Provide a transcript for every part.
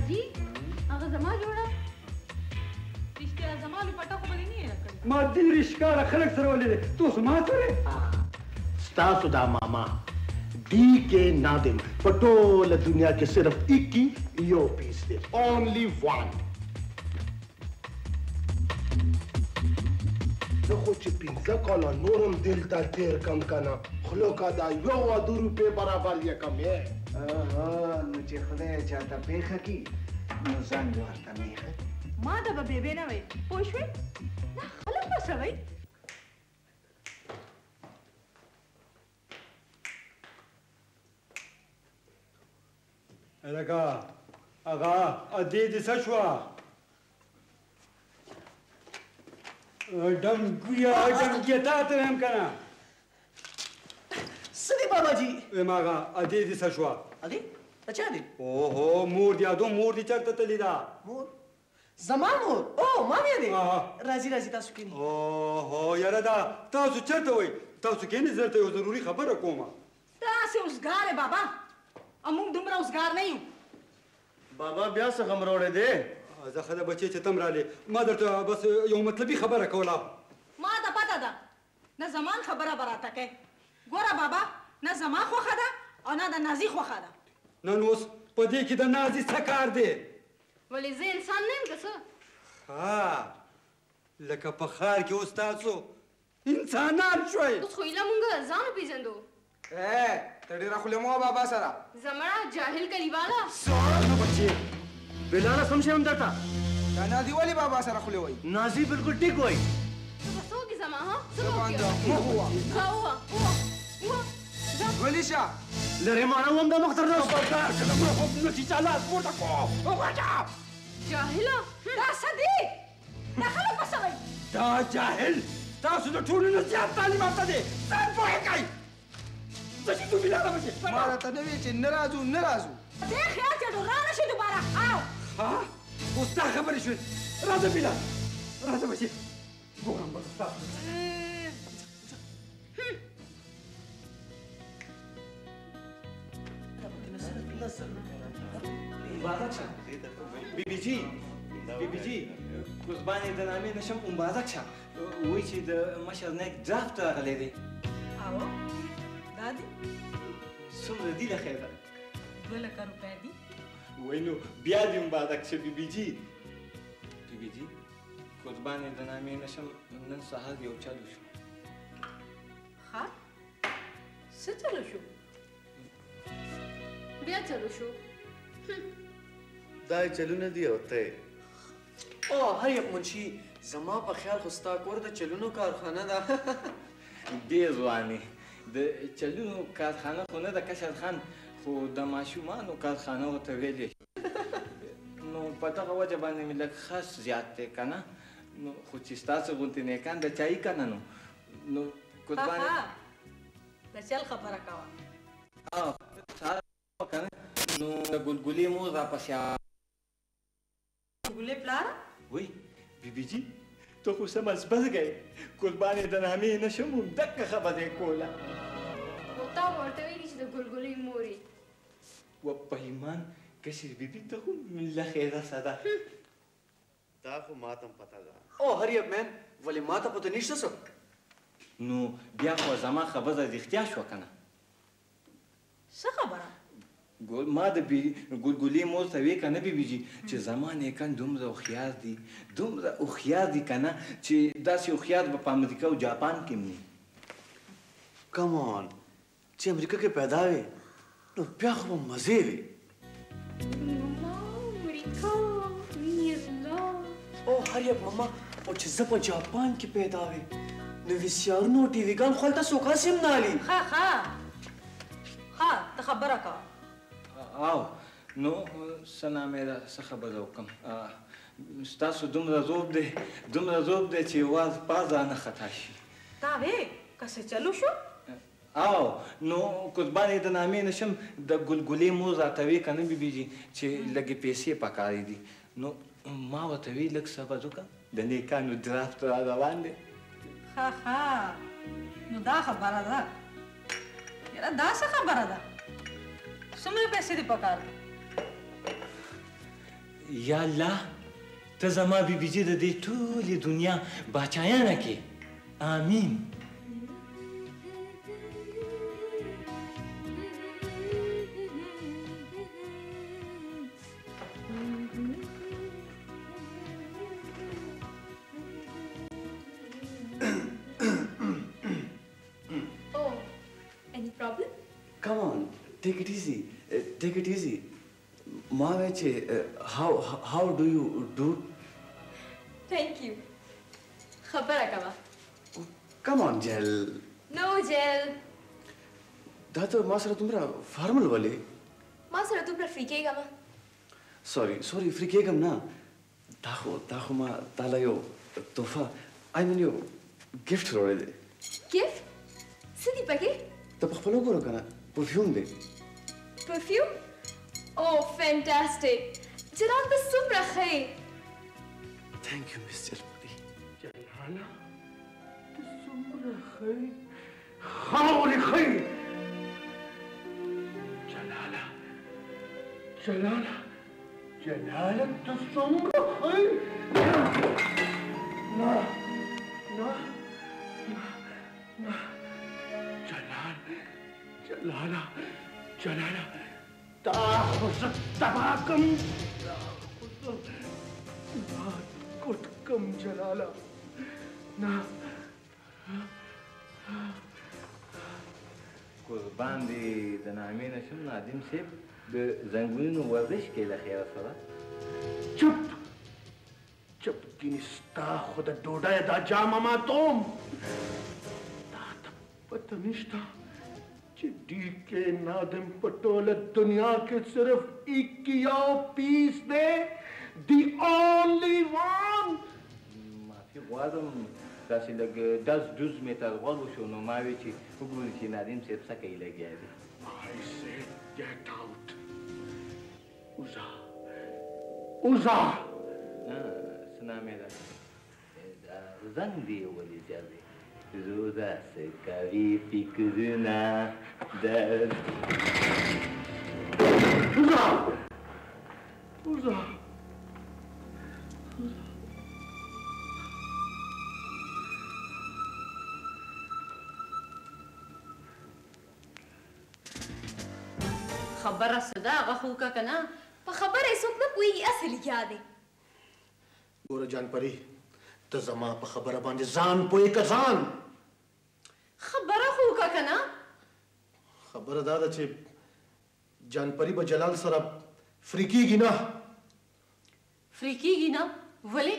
حاجي هغه زما جوړه رښتیا زما لپټه خو به دې نه راکړي ما ډېر ښکاره خلک سره ولیدې تاسو ما سره ستاسو دا ماما डी के नादिम په ټوله دنیا کې صرف ایک ही یو پیس دی only one زه خو چې 15 کاله نورم دلته تېر کم کنه خلو کا دا 1 روپۍ برابر یې کم یې نو چې خدای چاته پېښه کړي نو زنګ ورته میښه ما ته به بېبې نه وایي پوه شوې دا خلک به څه وایي الګا اغا ادې دې څه شوه ډنګیا تا ته وایم که نه څه دی باباجي وایم اغا ادې دې څه شوه ادې د چا دی اوهو مور دې ادو مور دې چېرته تللې ده مور زما مور او ما مې دی راځي راځي تاسو کښېنئ اوهو یاره دا تاسو چېرته وئ تاسو کښېنئ زه درته یو ضروري خبره کومه تاسې اوسګار یې بابا او موږ دومره اوسګار نه یو بابا بیا څه غم راوړی دی زه ښه ده بچې چې تم رالې ما درته بس یو مطلبي خبره کوله ما ته پته ده نه زمان خبره به راته کوې ګوره بابا نه زما خوښه ده او نه د نازي خوښه ده نن اوس په دې کې د نازي څه کار دی ولې زه انسان نه یم که څه ها لکه په ښار کې اوس تاسو انسانان شوئ اوس خو ایله مونږ ځان وپېژندو ته ډېره خولې مه بابا سره زمړه جاهل کلیواله نه بچې بلاله سم شوم درته دا نازي ولې بابا سره خولې وایي نازي بالکل ټیک وایي ته به څه وکړې زما ها څه به وکړې ښه ووه غلی شه لرې ماړه وم د مختر نه خبردار که د مړه خوب نشي چالات پورته کو وغواړه جاهله دا څه دی دا خلک به څه وایي دا جاهل تاسو د ټولو نه زیات تعلیم یافته دی ځان پوهېږئ ځه چې تو بلاله بچې ما راته نه ویل چې نه راځو نه راځو دې خیال چې ډوغرا نه شي دوباره او ها اوس دا خبرې شوې راځه بلال راځه بچې ګورم به ستا بیبي جي قربانې د نامې نشم مبارک شه وایي چې د مشر نیک ډرافټ راغلی دی او دا دی څومره دي د خیره 2 لکه روپۍ دي وایي نو بیا دې مبارک شه بیبي جي قربانې د نامې نشم نن سهار یو چلو شو ښه څه چلو شو بیا چلو شو دا چلونه دی او ته او هریب منشي زما په خیال خو ستا کور د چلونو کارخانه ده ډېر ځوانې د چلونو کارخانه خو نه د کشر خان خو د ماشومانو کارخانه ورته ویلې نو په دغه وجه باندې مې لږ خس زیات دی که نه نو خو چې ستاسو غوندې نیکان د چایي که نه نو قربانې د چل خبره کوه که نه نو د ګلګلې مور راپسې ګلې پلاره وای بیبي جي ته خو څه مزبرګی قربانې د نامې نشم همدغه خبرې کوله خو تا ورته ویلي چې د ګلګلې مور یې و په ایمان کشر بیبي ته خو له خیره سره دا خو ماتم پته ده او هریب مین ولې ما ته پته نشته څه نو بیا خو زما خبره رښتیا شوه که نه څه خبره ما د ګلګلې مور ته وې که نه بیبي جي چې زما نیکان دومره هوښیار دي که نه چې داسې هوښیار به په امریکا او جاپان کې هم وي کمان چې امریکا کې پیدا وې نو بیا خو به مزې وې او هریب ماما او چې زه په جاپان کې پیدا وې نو ویسیارونو ټي ویګان خو هلته څوک هسې هم نه هلي ښه ته خبره کوه او نو څه نامې ده څه خبره وکړم ستاسو دومره روب دی چې واز پاز رانه خطا شي تا وې که څه چلو شو او نو قربانې د نامې نشم د ګلګلې مور راته وې که نه بیبي جي چې لږې پیسې پکارې دي نو ما ورته وی لږ صبر وکړه د نیکانو درافټ را روان دی ښه نو دا خبره ده یاره دا څه خبره ده څومره پیسې دې پکار دي یا الله ته زما بیبي د دې ټولې دنیا باچایانه کې آمین. Come on, take it easy. Take it easy. Maveche, how do you do? Thank you. Khabara kama. Come on, Jel. No, Jel. Dato masara tumra formal wale. Masara tumra free cake kama. Sorry, free cake am na. Daho ma talayo tofa. I mean yo gift role de. Gift? Sidi pake? Ta pakhpalo goro kana. Perfume de. Perfume? Oh, fantastic. Jalal bas sumra khay. Thank you, Miss Jalpuri. Jalala, تصمر خي خاوري خي. جلالة تصمر خي. لا جلالة تأخذ التباكم كتكم جلالة نا قربان دې د نامې نه شم نادم صاحب د زنګونونو ورزش کې له خیره سره چپ کینی ستا خود ډوډۍ دا جامه ماتوم تا ته پته نشته چې ډي کې نادم په ټوله دنیا کې صرف 21 پیس دی the only one. معافي غواړم داسې لږ ډز ډوز مې تر غوږ وشو نو ما وی چې وګورو چې نادم صاحب څه کوي لګیا دی. I said get out. اوزا څه نامې ده زنګ دی ولې زیات دی زو داسې کوي فکرونه اوزا خبره صدا هغه خو کا کنه په خبره څوک نه پوهېږي اصل کیا دی. ګوره جان پري ته زما په خبره باندې ځان پوهې که ځان خبره خو کا کنه خبره دا ده چې جان پري به جلال سره فری کېږي نه فری کېږي نه ولې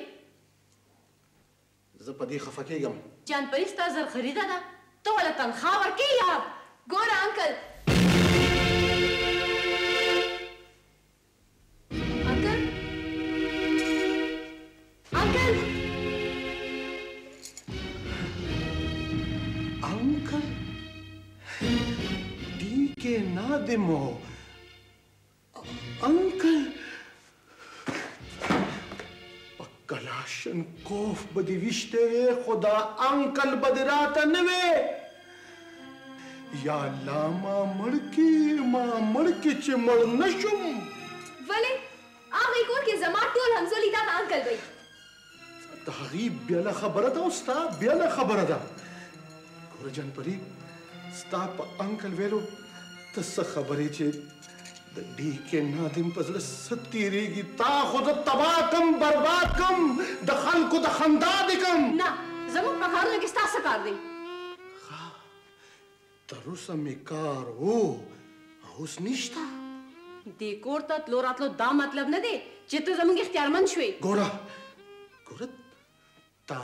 زه په دې خفه کېږم جان پري ستا زر خریده ده ته ولې تنخوا ورکوې یا ګوره انکل نادمو انکل کلاشنکوف به دې ویشتی وې خو دا انکل به دې راته نه وې یا الله ما مړ کړې چې مړ نه شم ولې هغې کور کې زما ټول همزولي دا به انکل وی د هغې بېله خبره ده او ستا بېله خبره ده ګوره جان پري ستا په انکل ویلو ته څه خبرې چې د ډي کې نادم په زړه څه تېرېږي تا خو زه تباه کم برباد کم د خلکو د خندا دې کم نه زموږ په کارونو کې ستا څه کار دی تر اوسه مې کار و اوس نشته دې کور ته تلو راتلو دا مطلب نه دی چې ته زموږ اختیارمند شوې ګوره تا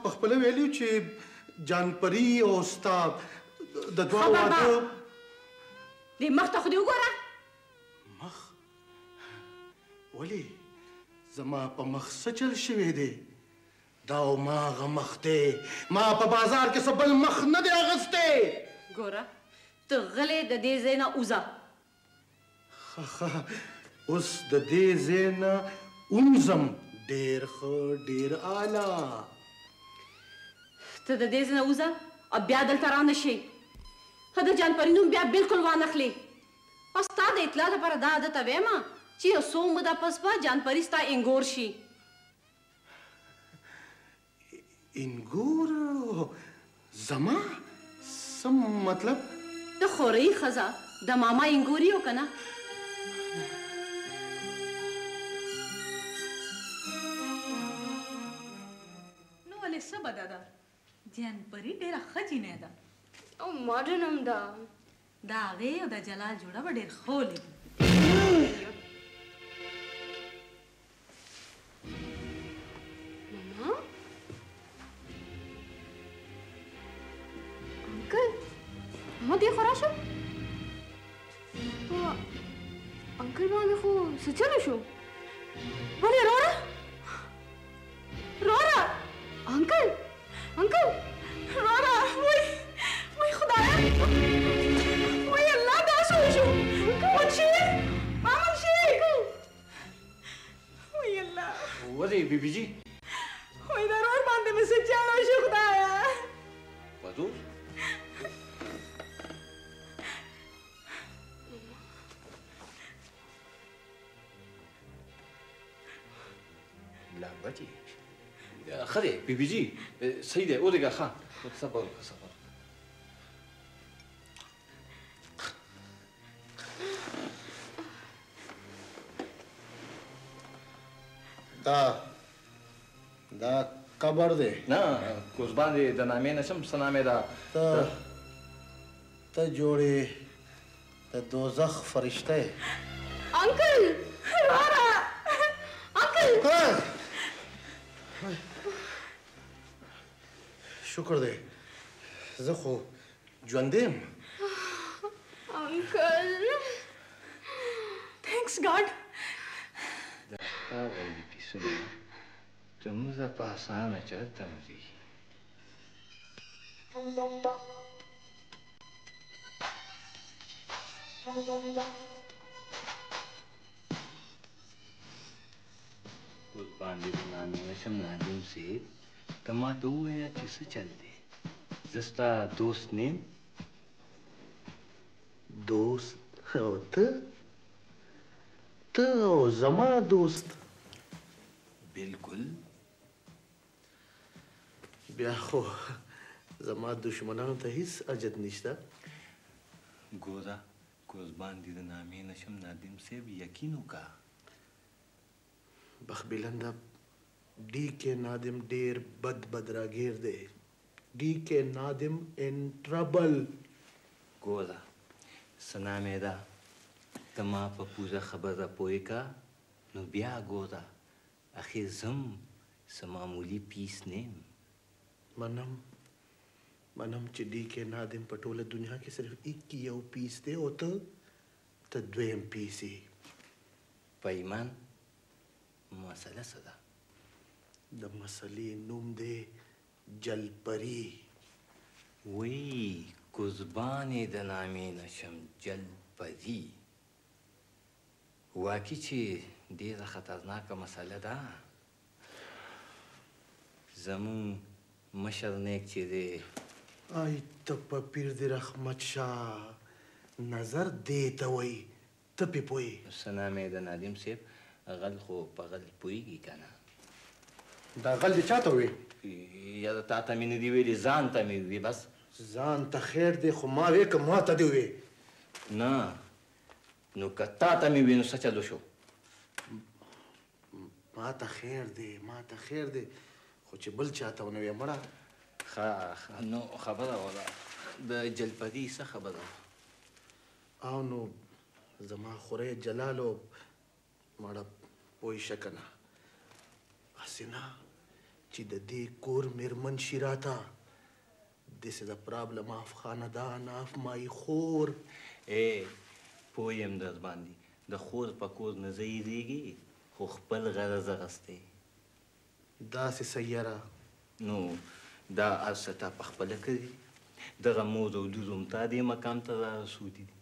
په خپله ویلي چې جان پري او ستا د دوه واده دې مخ ته خو دې وګوره مخ ولې زما په مخ څه چل شوی دی دا هماغه مخ دی ما په بازار کې څه بل مخ نه دی اخیستی ګوره ته غلې د دې ځای نه وځه اوس د دې ځای نه وځم ډېر ښه ډېر اعلی ته د دې ځای نه وځه او بیا دلته رانه شي ته د جان پري نوم بیا بلکل وانخلې او ستا د اطلاع لپاره دا عادت ویمه چې یو څو موده پس به جانپري ستا انګور شي. انګور زما څه مطلب؟ د خورۍ ښځه د ماما انګور یو که نه؟ نو ولې څه بده ده؟ جانپري ډېره ښه جینۍ ده او ماډرن هم ده. د هغې او د جلال جوړه به ډېر ښه ولګي. ماما انکل ما دې خو راشه. په انکل باندې خو څه چلو شو؟ ولې رورا رورا انکل انکل رورا وای خدایا وای الله دا څه وشو؟ منشي ما منشي وای الله ولې بیبي جي وای دا رور باندې مې څه چلو شو خدایا. حضور لا بچي ښه دی بیبي جي صحیح دی ولېږه ښه صبر وکړه صبر. دا قبر دی؟ نه قربان دې د نامې نه شم څه نامې ده؟ ته جوړې د دوزخ فرشته یې. انکل رورا انکل شکر دی زه خو ژوندی یم. انکل تھینکس گاډ. دا ستا غوندې پیسونه زموږه په اسانه چېرته مري. قربان دې د نامې نه شم نادم صاحب ته ما ته ووایه چې څه چل دی. زه ستا دوست نه یم. دوست او ته او زما دوست؟ بالکل. بیا خو زما دشمنانو ته هیڅ اجت نشته. ګوره قربان دې د نامې نه شم نادم صاحب یقین وکړه. بخبیلنده डी के नादिम ډیر بد راګیر دی. डी के नादिम ان ټربل. ګوره څه نامې ده ته ما په پوره خبره پوه که نو بیا ګوره اخر زم څه معمولي پیس نه یم. منم چې डी के नादिم په ټوله دنیا کې صرف یو پیس دی او ته دویم پیس یې. په ایمان مسله څه ده؟ د مسلې نوم دی جلپري. وی قربانې د نامې نه شم جلپري. واقعي چې ډېره خطرناکه مسله ده. زمون مشر نیک چې دی ای ته په پیر د رحمت شاه نظر دی ته وایي ته پې پوهې. څه نامې د نادم صاحب غل خو په غل پوهېږي که نه؟ دا غل دې چاته وې؟ یاره تا ته مې نه دي ویلي ځان ته مې وي بس. ځان ته خیر دی خو ما وې که ما ته دې وې؟ نه نو که تا ته مې وي نو څه چلو شو؟ ما ته خیر دی خو چې بل چاته ونه وې مړه. ښه نو خبره وله د جلپري څه خبره؟ او نو زما خوری جلالو مړه پوه شه که نه هسې نه چې د دې کور میرمن شي راته This is a problem of خاندان of my خور. پوه یم در باندې د خور په کور نه زه یېرېږي خو خپل غرض اغستی. داسې سیاره نو دا هر څه تا پخپله کړي. دغه مور او لور هم تا دې مقام ته رارسولي دي.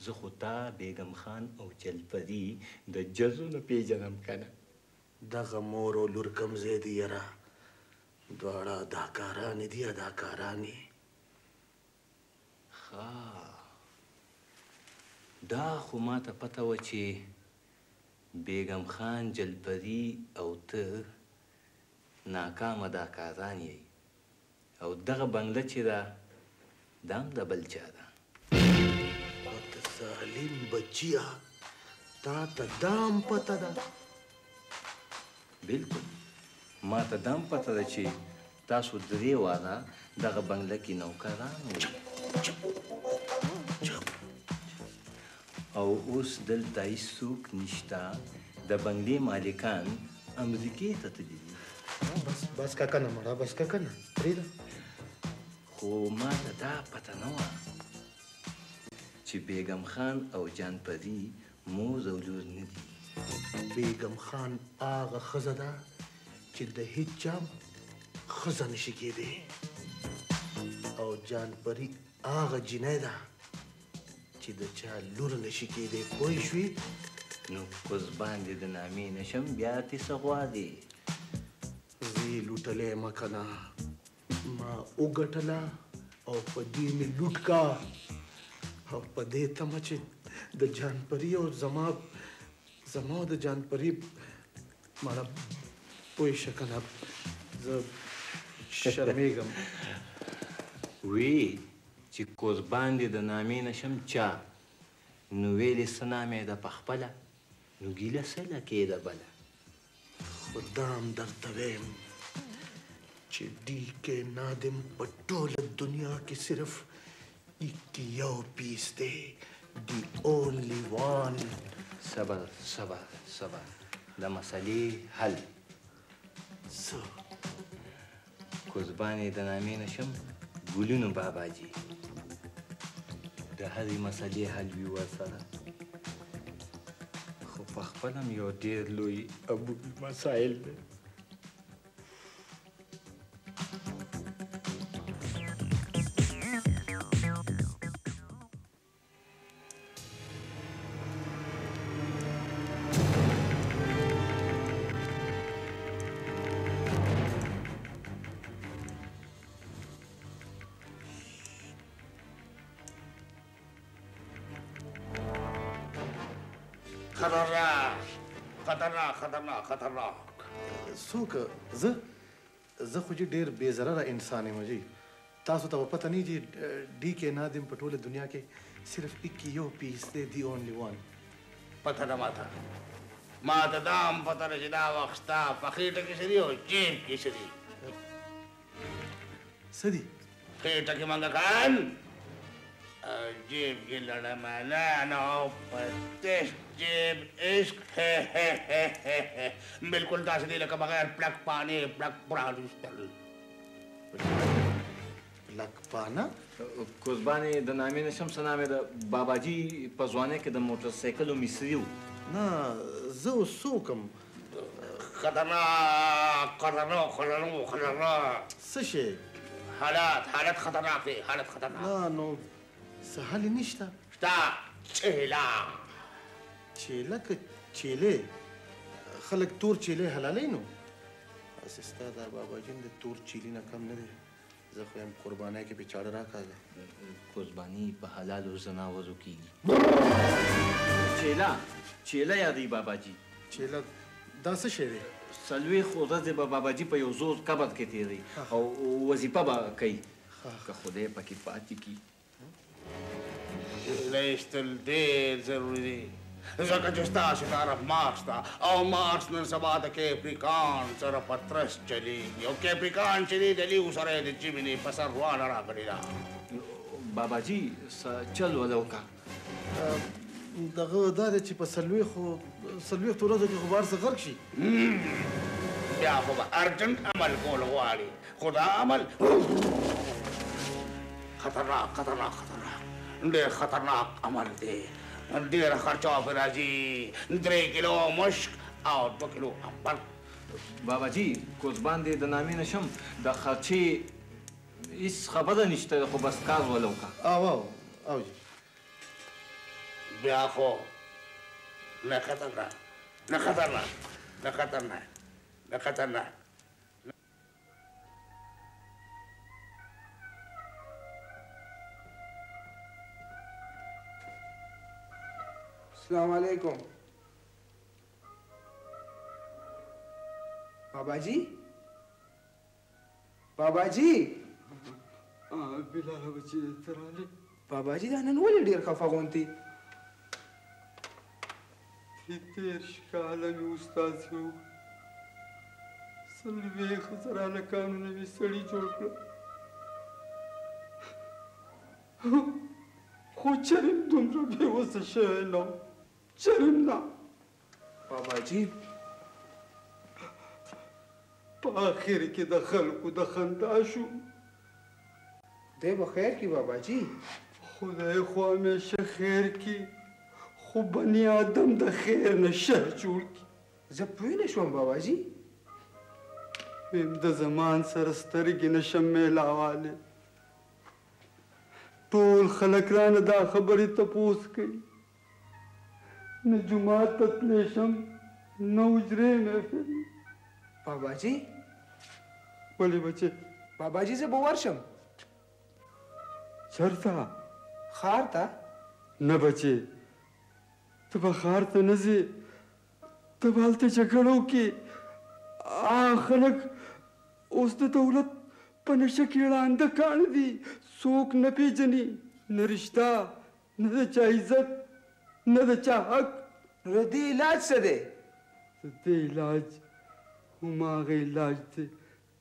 زه خو تا بیګم خان او جلپري د جزو نه پیژنم که نه. دغه مور او لور کوم ځای دي یاره؟ دواړه اداکارانې دي اداکارانې. ښه دا خو ما ته پته وه چې بیگم خان جلپری او ته ناکام اداکاران یې او دغه بنگله چې ده دا هم د بل چا ده. د ظالم بچیا تا ته دام پته ده؟ بلکل ما ته دا هم پته ده چې تاسو درې واړه دغه بنگله کې نوکران وئ او اوس دلته هیڅوک نشته. د بنگلې مالکان امریکې ته تللي دي. بس کا کنه مړه بس کا کنه پرېږده. خو ما ته دا پته نه وه چې بیگم خان او جان پری مور او لور نه دي. بیگم خان هغه ښځه ده چې د هیچا ښځه نشي کېدی او جان پری هغه جینۍ ده چې د چا لور نشي کېدی. پوه شوې؟ نو کوز باندې د نامې نشم بیا تې څه غواړې؟ زه یې لوټلی یم که نه ما وګټله او په دې مې لوټ کا او په دې تمه چې د جان پري او زما او د جان پري مړه پوه شه که نه زه شرمېږم. وی چې کوز باندې د نامې نشم چا نو ویلې څه نامې ده په خپله نو ګیله څه لکې ده بله. خو دا هم درته ویم چې ډي کې نادم په ټوله دنیا کې صرف یو پیس دی. دی اونلی وان. صبر صبر صبر د مسئلې حل. څه؟ کوز باندې د نامې نشم ګلونو باباجي د هرې مسئلې حل وي ورسره. خو په خپل هم یو ډېر لوی ابوبي مسایل دی. خطرناک. څوک؟ زه خو چې ډېر بې ضرره انسان یم جی. تاسو ته به پته نه چې ډي کې نادم په ټوله دنیا کې صرف یو پیس دی. دی اونلی وان. پته نه ما ته دا هم پته نه چې دا وخت ستا په خېټه کې څه دي او جیب کې څه دي. څه دي؟ خېټه کې منګکان او جیب کې لړمانان او په تش جیب عشق بالکل داسې دی لکه بغیر پلک پانې پلک پرانیستل. پلک پانه؟ کوز باندې د نامې نشم څه نامې ده باباجي په ځوانۍ کې د موټر سایکلو مصري و. نه زه اوس څوک یم؟ خطرناک. څه شی؟ حالت خطرناک دی. حالت خطرناک. نه نو څه حل نشته؟ شته. چیله که چیلې خلک تور چیلې حلالوي نو هسې ستا دا باباجي د تور چیلي نه کم نه دی. زه خو یم قربانۍ کې بیچاره راکاږه. قرباني په حلالو زناورو کېږي. چیله یادوي باباجي. چیله دا څه شی دی؟ 40 ورځې به باباجي په یو زور قبر کې تېروي او وظیفه به کوي که خدای پکې پاتې کړي. ایستل ډېر ضروري دی ځکه چې ستاسې طرف مارس ده او مارس نن سبا د کیپریکان سره په ترس چلیږي او کیپریکان چې دی د لیو سره یې د جیمینې په سر روانه راغلې ده. باباجي څه چل وله وکړه. دغه دا دی چې په 40 ورځو کې خو به هر څه غرق شي. بیا خو به ارجنټ عمل کول غواړي خو دا عمل خطرناک ډېر خطرناک عمل دی. ډېره خرچه پرې راځي. 3 کیلو مشک او 2 کیلو امبر. باباجي کوز باندې د نامې نشم د خرچې هېڅ خبره نشته خو بس کار وله وکړه. او جی بیا خو نه خطرناک. السلام علیکم. باباجي باباجي بلال بچي ته راغلې باباجي دا نن ولې ډېر خفه غوندې دېرش کاله مې استاد و 40 زره هلکانو نه مې سړي جوړ کړه خو چرم دومره بېوسه شوی نه وم چرم نه باباجي په آخر کې د خلکو د خندا شو دی به خیر کړي باباجي خدای خو همیشه خیر کړي خو بني آدم د خیر نه شر جوړ کړي زه پوه نه شوم باباجي ویم د زمان سره سترګې نشم میلاوالی ټول خلک رانه دا خبرې تپوس کوي نه جومات ته تللی شم نه حجرې محفل باباجي ولې بچې باباجي زه به ورشم چېرته ښار ته نه بچې ته به ښار ته نه ځې ته به هلته جګړه وکړې خلک اوس د دولت په نشه کې ړانده کاڼه دي څوک نه پېژني نه رشته نه د چا عزت نه د چا حق نو د دې علاج څه دی د دې علاج هماغه علاج دی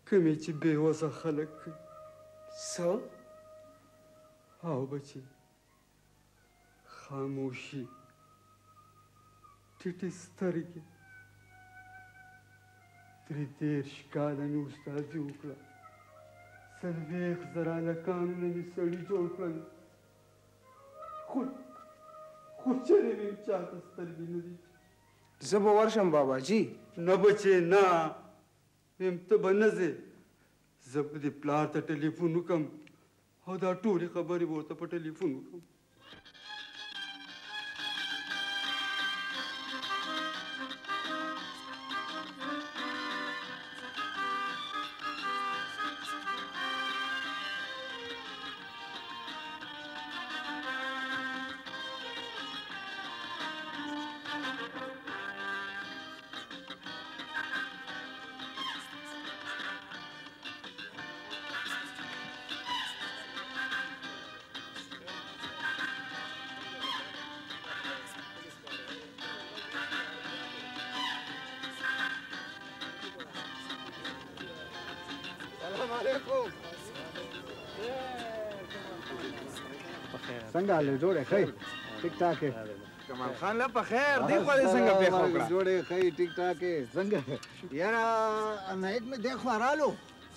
کومې چې بېوسه خلک کوي څه او بچې خاموشي ټیټې سترګې 30 کاله مې استادي وکړه 40 زره هلکانو نه مې سړي جوړ کړل خو چېرې مې چاته سترګې نه دي زه به ورشم باباجي نه بچې نه ویم ته به نه ځې زه به دې پلار ته ټلیفون وکړم او دا ټولې خبرې به ورته په ټلیفون وکړم څنګه حال جوړې ښه ټیک ټاک کمال خان لا په خیر دی خو دې څنګه پیښه وکړه جوړې ښه ټیک ټاک څنګه یاره نایک مې دیخ ورالو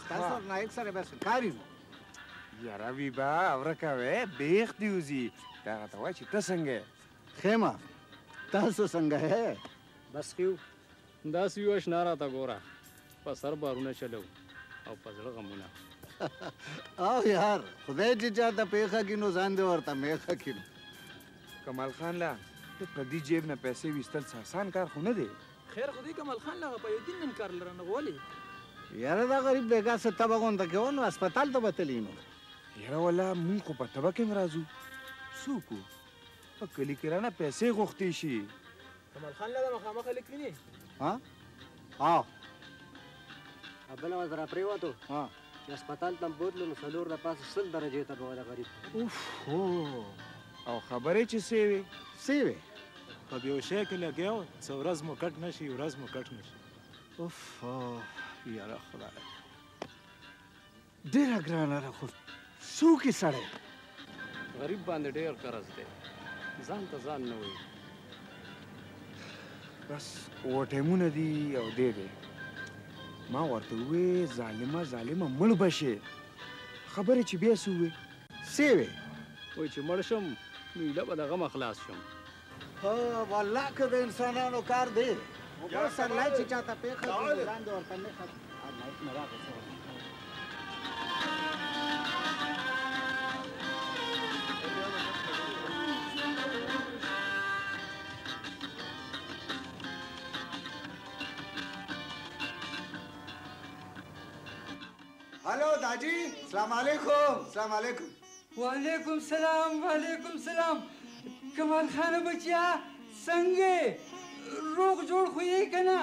تاسو نایک سره بس کاری یاره وی با ورکاوه بیخ دیوزی دا ته وای چې ته څنګه خیمه تاسو څنګه ہے بس کیو دا سیو اشنارا تا ګورا په سر بارونه چلو او په زړه غمونه او یار خدای چې چاته پیښه کې نو ځان دې ورته میخه کړي کمال خان لا ته په دې جیب نه پیسې وستل آسان کار خو نه دی خیر خو دې کمال خان لا په یو دین نن کار لرنه غولي یاره دا غریب بیګا څه تبه غونډه کوي نو هسپتال ته بتلی نو یاره ولا مونږ خو په تبه کې راځو څوک په کلی کې رانه پیسې غوښتې شي کمال خان لا مخامخ لیکلی ها بل وځ را پریوتو ها چې هسپتال ته بوتلو نو څلور د پاسه 100 درجې ته به ولا غریب اوف او خبرې چې سیوي په یو شی کې لګیاو څو ورځ مو کټ نشي ورځ مو کټ نشي اوف یاره خدای ډېره ګرانه ده خو څوک یې سړی غریب باندې ډېر قرض دی ځان ته ځان نه وایي بس وټیمونه دي او دی ما ورته ووې ظالمه مړ به شې خبرې چې بیا څه ووې وایي چې مړ شم نو ایله به د غمه خلاص شم والله که د انسانانو کار دی بس الله چې چاته پیښه کړي ځان دې ورته میخه نایک نه راغی हेलो दाजी सलाम अलैकुम وعلیکم سلام کمال خان بچیا څنګه روغ جوړ خو یې کنه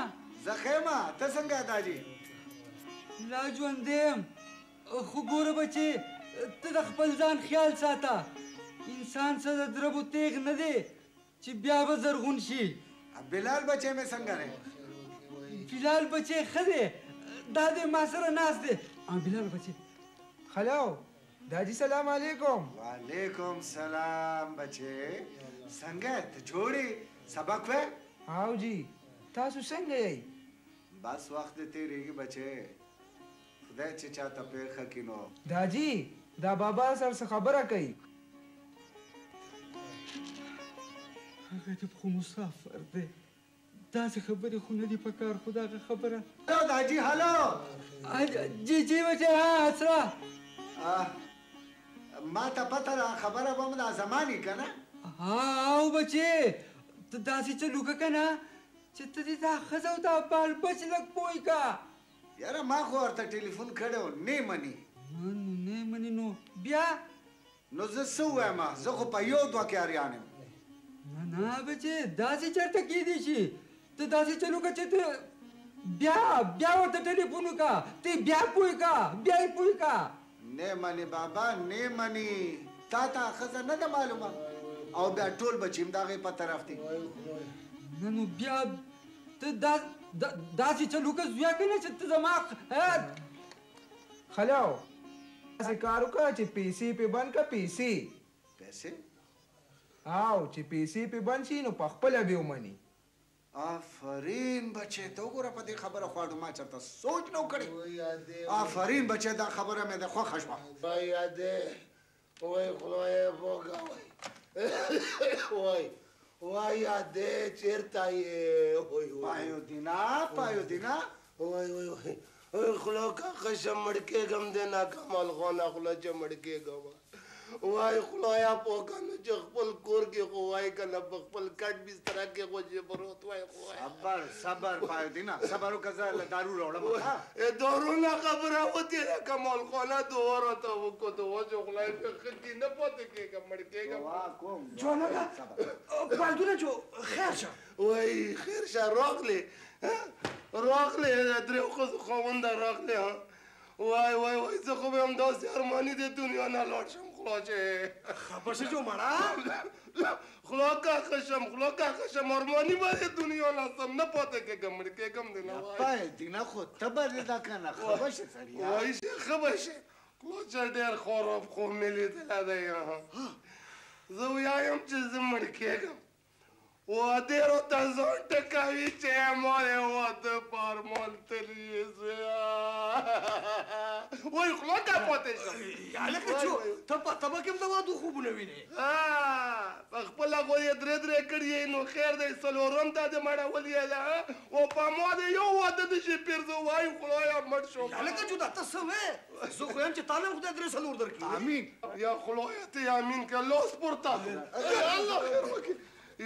زخیمه ته څنګه داجی لا ژوندی یم خو ګوره بچې ته د خپل ځان خیال ساته انسان څه د دربو تیغ نه دی چې بیا به زرغون شي بلال بچے میں څنګه دی بلال بچې ښه دی دا دی ما سره ناست دی بلال بچې خلاو داجی سلام علیکم وعلیکم سلام بچے څنګه ته جوړې سبق وې هاو جی تاسو څنګه یې بس وخت تیریږي بچے خدای چې چاته پیښه کینو داجی دا بابا سره څه خبره کوي هغه د خو مسافر دی داسې خبرې خو نه دي په کار خو دغه خبره هلو داجی هلو جی جی بچې ها اسرا ما ته پته ده خبره به م دا زماني که نه او بچې ته داسې څه لوکه که نه چې ته دې دا ښځه او دا بال بچ لږ پوه که یاره ما خو ورته ټلیفون کړی و نه مني نه مني نو بیا نو زه څه ووایم زه خو په یو دوه کې اریان یم نه بچې داسې چېرته کیدی شي ته داسې چلو که چې ته بیا ورته ټلیفون وکړه ته بیا پوه که بیا یې پوه که نه مني بابا نه مني تا ته ښځه نه ده معلومه او بیا ټول بچي هم د هغې په طرف دي نه نو بیا ته داسې چلو که زویا که نه چې ته زما خلاو داسې کار وکړه چې پیسې پې بند کړه پیسې پیسې او چې پیسې پې بند شي نو په خپله بې ومني آفرین بچې ته وګوره په دې خبره خواړو ما چېرته سوچ نه و کړی آفرین بچې دا خبره مې د خوښه شوه وای یادې وای خدایه پوکه وای وای یادې چېرته یې پایودینا وای وای وای خلا کا خشم مړ کېږم دی ناکمال خونه خوله چې مړ کېږم وای خدایا پوکه نو چې خپل کور کې خو وای که نه په خپل کټ بستره کې خو چې پروت وای صبر پایودینا صبر وکړه زه دارو راوړم دارو نه خبره وتې ده کمال خانه دوا راته وکړو دوا چې خدای مې ښه کې نه پاتې کېږم مړ کېږم جوانکه پالتونه جو خیر شه وای خیر شه راغلې درې ښځو خاونده راغلې وای وای وای زه خو به همداسې ارماني د دنیا نه لاړ شم خلا چې خبر شې جو مړه خلا کاښه شم ارماني به د دنیا نه سم نه پاتې کېږم مړ کېږم دی نه وای دینا خو ته به دې دا که نه ښه به شې سړیه وای چې ښه به شې خلا چې ډېر خراب خوب مې لیدلی دی زه ویایم چې زه مړ کېږم واده راته ځان ټکوي چې ما یې واده په ارمان تللي وای خوله که پاتې شم هلکه جو ته په تبه کې هم د واده خوبونه وینې په خپله خو یې درې کړي نو خیر دی څلورم ته دې مړول یې ده او په ما د یو واده د شي پېرزه وای خدایه مړ شوم هلکه جو دا ته څه وې زه خو یم چې تا نه خدای درې څلور درکړي امین یا خدایه ته امین که لاس پورته الله خیر وکړي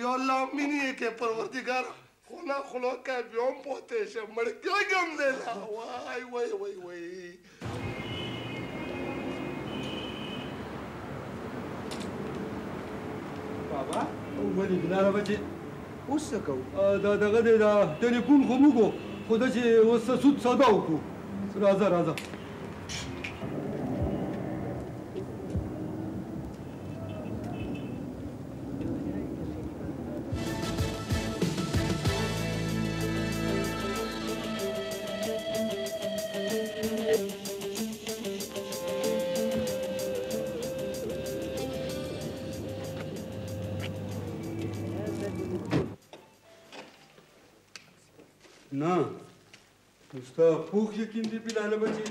یا الله امین یې کې پروردګار خونه خلا که بیا هم پاتې شم مړ کېږم دی نه وای وای وای وای بابا ولې بلاله بچې اوس څه کوو دا دغه دی دا ټلیفون خو موږ خو ده چې اوس سود سودا وکړو راځه نه نو ستا پوخ یقین دی بلاله بچې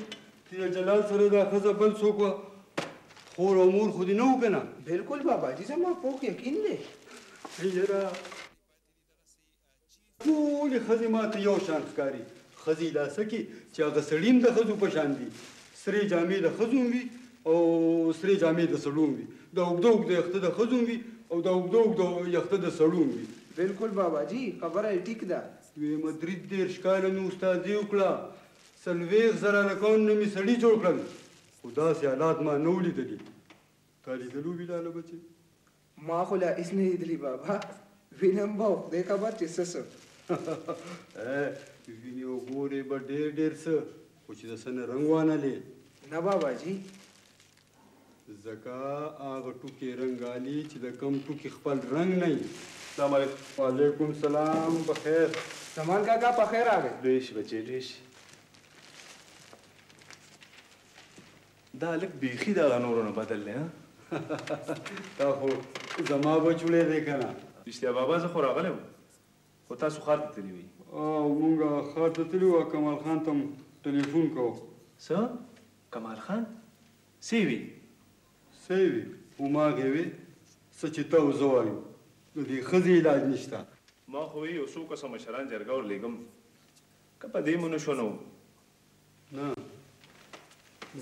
چې د جلال سره دا ښځه بل څوک وه خور او مور خو دې نه وو که نه بالکل بابا جي زما پوخ یقین دی یاره ټولې ښځې ماته یو شان ښکاري ښځې داسه کې چې هغه سړي هم د ښځو په شان دي سرې جامې د ښځو هم وي او سرې جامې د سړو هم وي د اوږده یخته د ښځو هم وي او د اوږده یخته د سړو هم وي بالکل بابا جي خبره یې ټیک ده ویمه 30 کاله مې استادي وکړه 40,000 هلکان نه مې سړي جوړ کړل خو داسې حالات ما نه و لیدلي تا لیدلو بلاله بچې ما خو لا هېڅ نه لیدلي بابا وینم به خدای خبر چې څه وینې او ګورې به ډېر څه خو خو چې د څه نه رنګ وانهلې نه باباجي ځکه هغه ټوکې رنګالي چې د کم ټوکې خپل رنګ نه وي. السلام علیکم. وعلیکم سلام. بخیر. سامان کاکا په خیر راغی. ډېر شي بچې ډېر شي. دا هلک بیخي د هغه نورو نه بدل دی. تا خو زما بچوړی دی که نه. رښتیا بابا زه خو راغلی وم خو تاسو ښار ته تللي وئ. مونږ ښار ته تللي وو کمال خان ته م ټلیفون کوو. څه؟ کمال خان؟ څه یې وي؟ څه یې وي؟ هماغې وې څه چې ته او زه وایو. د دې ښځې علاج نشته. ما خو یو څو کسه مشران جرګه ورلېږم که په دې مو نه شو نو نه نو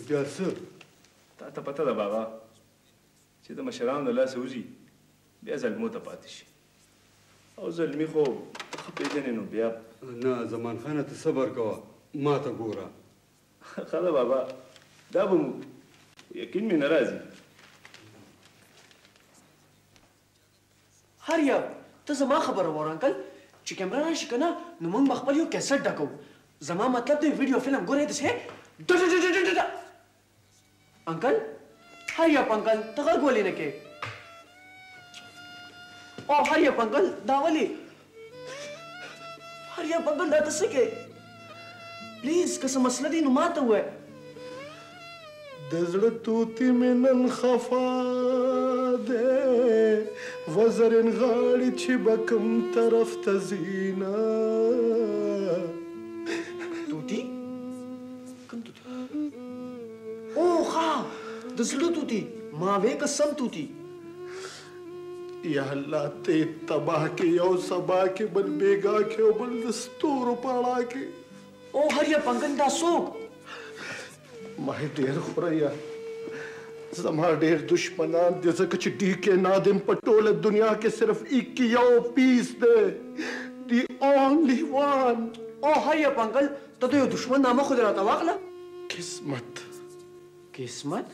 بیا څه؟ تا ته پته ده بابا چې د مشرانو د لاسه وځي بیا زلمو ته پاتې شي او زلمي خو ښه پېژنې نو بیا نه زمان خانه ته صبر کوه ما ته ګوره. ښه ده بابا دا به مو یقین مې نه راځي. هر یو ته زما خبره وره انکل چې کیمرا راشي که نه نو موږ به خپل یو کیسټ ډکوو. زما مطلب دی ویډیو فلم ګورې داسې ډ انکل هریپ انکل ته غږ ولې نه کې او هریپ انکل دا ولې هریپ انکل دا ته څه کې پلیز که څه مسله دی نو ما ته ووایه. د زړه توتي مې نن خفا دی وزرین غاړې چې به کوم طرف ته ځینه. توتي کوم توتي؟ او ښه د زړه توتي ما وې که سم توتي. یا الله ته تباه کې یو سبا کې بل بیګا کې او بل د ستورو پاړه کې. او هریپ انکل دا څوک؟ ما ډېر خوریا زما ډېر دشمنان دي ځکه چې ډي کې نادم په ټوله دنیا کې صرف ایک یو پیس دی دی اونلی وان. او هریپ انکل ته د یو دشمن نامه خو دې راته واخله. قسمت قسمت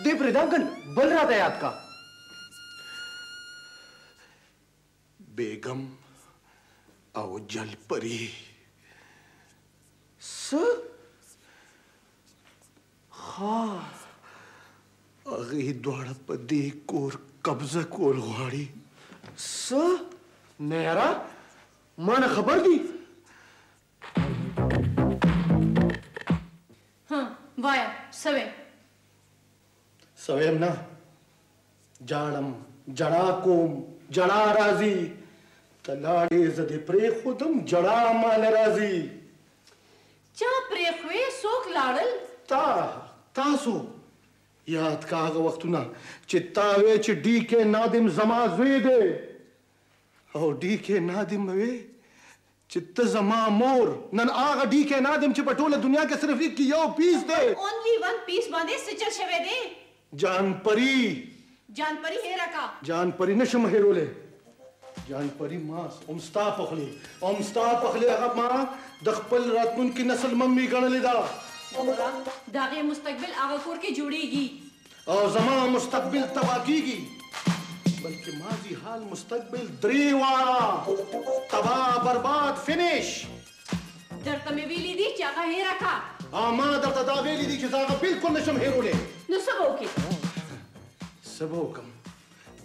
دې پرېږده انکل بل راته یاد کا. بیگم او جلپری. څه؟ ها هغې دواړه په دې کور قبضه کول غواړي. څه؟ نیره ما نه خبر دی؟ وایه څه وې؟ څه ویم نه جاړم جړا کوم جړا راځي ته لاړې زه دې پرېښودم جړا مال راځي. چا پرېښوې څوک لاړل؟ تاسو یاد کا هغه وختونه چې تا وې چې ډي کې نادم زما زوی دی او ډي کې نادم وې چې ته زما مور. نن هغه ډي کې نادم چې په ټوله دنیا کې صرف یو پیس دی. اونلی ون پیس باندې څه چل شوی دی؟ جان پری هېره کا. جان پری نشم هېرولی. جان پری ما هم ستا پخلی هغه ما د خپل راتلونکي نسل ممي ګڼلې ده. د هغې مستقبل هغه کور کې جوړیږي او زما مستقبل تباه کیږي بلکې ماضي حال مستقبل درې واړه تباه برباد فینش. درته مې ویلي دي چې هغه هېره کا. ما درته دا ویلي دي چې زه هغه بلکل نشم هېرولی. نو څه به وکړې؟ څه به وکړم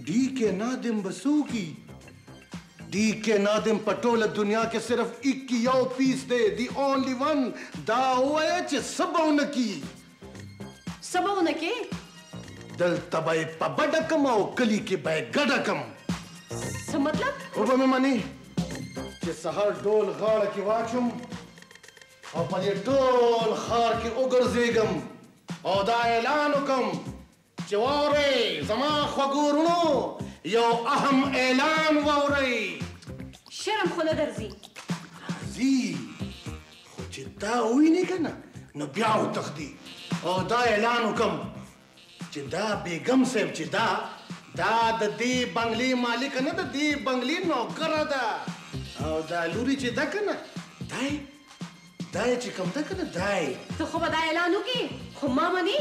ډي کې نادم به څه وکړي؟ ډي کې نادم په ټوله دنیا کې صرف ایک یو پیس دی دی اونلی ون. دا ووایه چې څه به ونه کړي. څه به ونه کړې؟ دلته به یې په بډه کم او کلي کې به یې ګډه کم. څه مطلب؟ وبه مې منې چې سهار ډول غاړه کې واچوم او په دې ټول ښار کې وګرځېږم او دا اعلان وکړم چې واورئ زما خوږو وروڼو یو اهم اعلان واورئ. شرم خو نه درځي؟ راځي خو چې دا ووینې که نه نو بیا وتښتي او دا اعلان وکړم چې دا بیګم صاحب چې دا د دې بنګلې مالکه نه ده دې بنګلې نوکره ده او دا لوري چې ده که نه دا چې کوم ده که نه ته خو به دا اعلان وکړې خو ما منې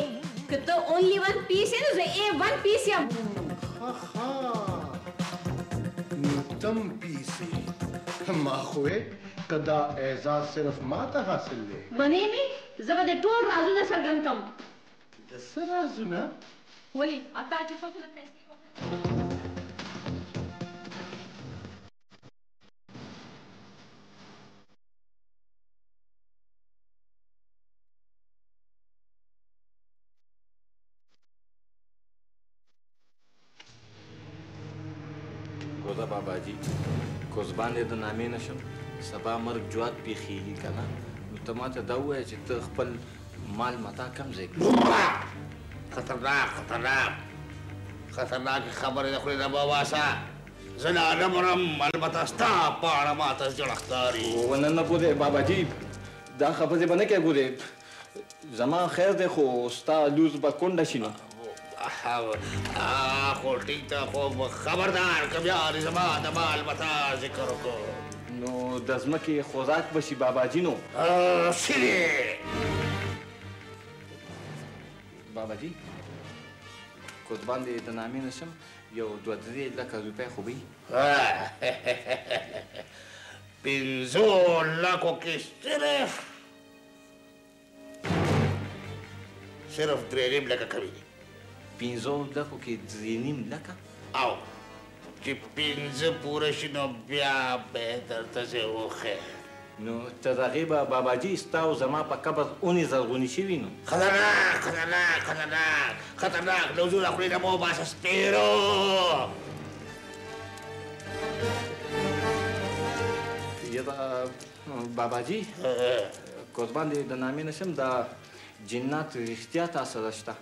که ته اونلی ون پیس یې نو زه A1 پیس یم. نو تم پیسې ما خو که دا اعزاز صرف ما ته حاصل دی منې مې زه به د ټول رازونه څرګند کړم. د څه رازونه؟ ولې اتا چې څوک له پیسې ګوزه باباجي کوزبان دې د نامې نشم سبا مرګ جوات پیښیږي که نه نو ته ما ته دا ووایه چې ته خپل مال متا کم ځای کړې خطرناک خطرناک خطرناکې خبرې د خولې نه مه وباسه زه لا نه مرم البته ستا په اړه ماته زړه ښکاري ونه نه ګورې باباجي دا خبرې به نه کوې ګورې زما خیر دی خو ستا لوز به کونډه شي نو خو ټیک ده خو خبردار که بیا دې زما د مال متا ذکر وکړو نو د ځمکې خوراک به شي باباجي نو سیرې باباجي کوزبان دې د نامې نشم یو 2-3 لکه روپۍ خو به وي 5 لکو کې صرف 3.5 لکه کوي 5 لکو کې 3.5 لکه او چې 5 پوره شي نو بیا به درته زه وښیم نو تر هغې به باباجي ستا او زما په قبر اونې زرغونې شوي نو خطرناک خطرناک خطرناک خطرناک لوزونه خولې نه مه وباسه سپېرو یاره باباجي قربان دې د نامې نشم دا جنات رښتیا تا سره شته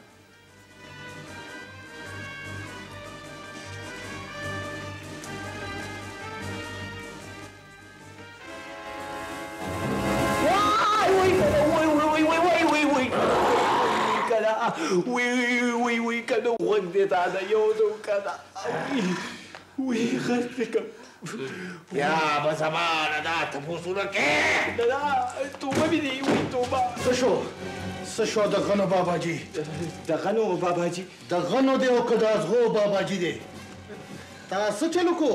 وی کنه غوږ دې تا د یو نو کنه وی غږ دې کوم بیا به زمانه دا تپوسونه کې دا توبه مې دی وی توبه څه شو د غنو باباجي د غنو باباجي د غنو دی او که د ازغو باباجي دی تا څه چلو کو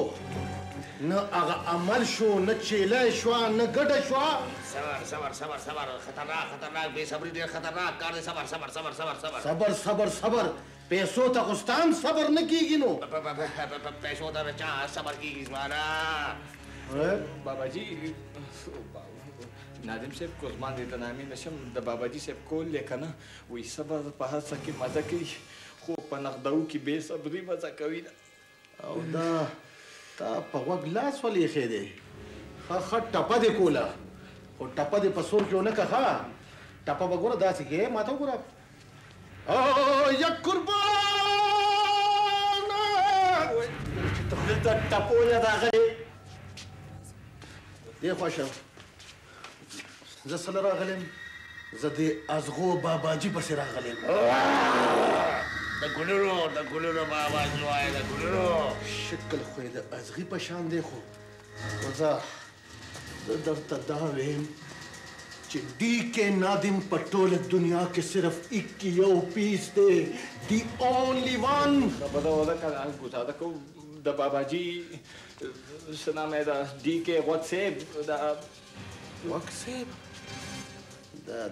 نه هغه عمل شو نه چیلی شوه نه ګډه شوه صبر صبر صبر صبر خطرناک خطرناک بې صبري ډېر خطرناک کار دی صبر صبر صبر صبر صبر صبر صبر صبر پیسو ته خو ستام صبر نه کېږي نو پیسو ته چا صبر کېږي زما نه باباجي نادم صاحب کوزمان دې د نامې نشم د باباجي صاحب کول دی که نه وایي صبر په هر څه کې مزه کوي خو په نغدو کې بې صبري مزه کوي او دا تا په غوږ لاس ولې ایښی دی ښه ټپه دې کوله خو ټپه دې په سور کې ونه که ښه ټپه به ګوره داسې کې ما ته وګوره یا قربانه چې ته خولې ته ټپو نه راغلې دې خوا شه زه څه له راغلم زه د ازغو باباجي پسې راغلم د ګلونو باباجي وایه د ګلونو شکل خو یې د ازغي په شان دی خو زه درته دا ویم چې ډي کې نادم په ټوله دنیا کې صرف یو پیس دی دی اونلی ون خبره وده که گزاره کو د باباجي څه نام یې ده ډي کې غوږ صاحب د غوږ صاحب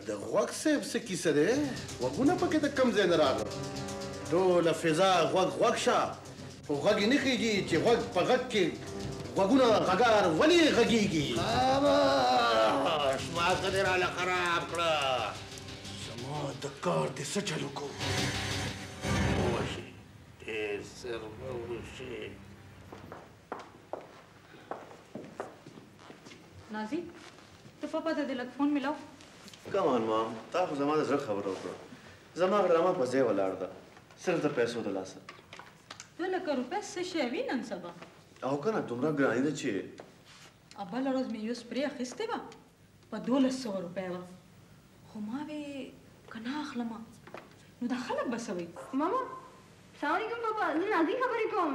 د غوږ صاحب څه کیسه دی غوږونه پکې د کوم ځای نه راغله ټوله فضا غوږ شه خو غوږ یې نه خېږي چې غوږ په غږ کې غوږونه غږار ولې غږېږي ما که دې راله خراب کړه زما د کار دې څه چلو کو وشي ډېر زر به وشي نازي ته پاپا ته دې لږ فون میلاو کمان مام تا خو زما د زړه خبره وکړه زما ډرامه په ځای ولاړ ده صرف د پیسو د لاسه 2 لکه روپۍ څه شی وي نن سبا او که نه دومره ګراني ده چې بله ورځ مې یو سپرې اخیستې وه په 1200 روپۍ وه خو ما وې که نه اخلمه نو دا خلک به څه وایي ماما سلام علیکم پاپا زه نازي خبرې کوم